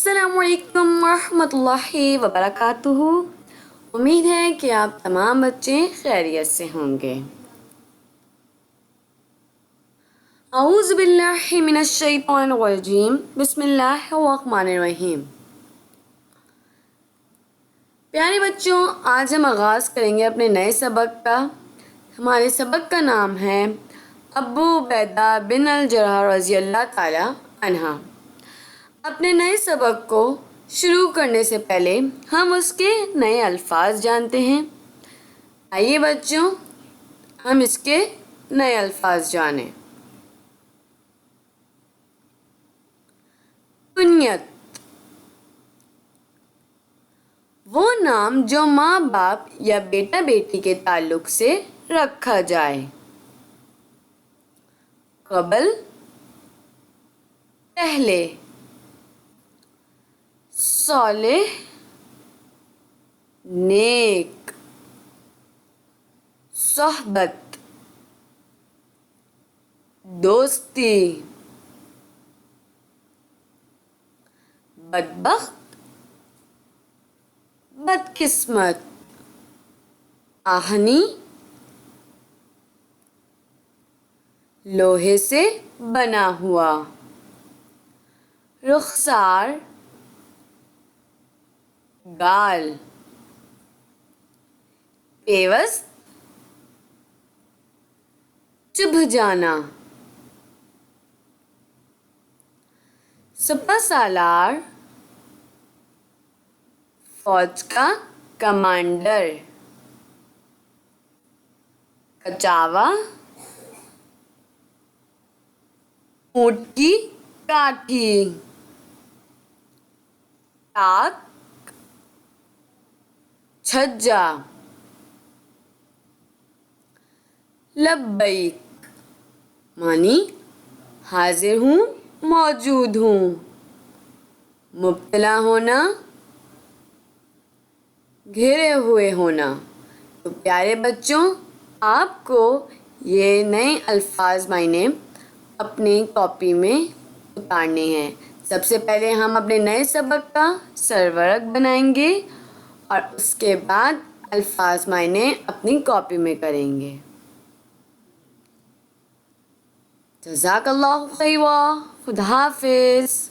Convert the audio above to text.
السلام علیکم ورحمۃ اللہ وبرکاتہ۔ امید ہے کہ آپ تمام بچے خیریت سے ہوں گے۔ اعوذ باللہ من الشیطان الرجیم، بسم اللہ الرحمن الرحیم۔ پیارے بچوں، آج ہم آغاز کریں گے اپنے نئے سبق کا۔ ہمارے سبق کا نام ہے ابو عبیدہ بن الجراح رضی اللہ تعالی عنہ۔ اپنے نئے سبق کو شروع کرنے سے پہلے ہم اس کے نئے الفاظ جانتے ہیں۔ آئیے بچوں، ہم اس کے نئے الفاظ جانیں۔ کنیت، وہ نام جو ماں باپ یا بیٹا بیٹی کے تعلق سے رکھا جائے۔ قبل، پہلے۔ صالح، نیک۔ صحبت، دوستی۔ بدبخت، بدقسمت۔ آہنی، لوہے سے بنا ہوا۔ رخسار، گال۔ پیوست، چبھ جانا۔ سپہ سالار، فوج کا کمانڈر۔ کچاوا، اونٹ کی کاٹھی۔ ٹاک، چھجا۔ لبیک معنی حاضر ہوں، موجود ہوں۔ مبتلا ہونا، گھرے ہوئے ہونا۔ تو پیارے بچوں، آپ کو یہ نئے الفاظ معنی اپنی کاپی میں اتارنے ہیں۔ سب سے پہلے ہم اپنے نئے سبق کا سرورق بنائیں گے اور اس کے بعد الفاظ معنی اپنی کاپی میں کریں گے۔ جزاک اللہ خیرا، خدا حافظ۔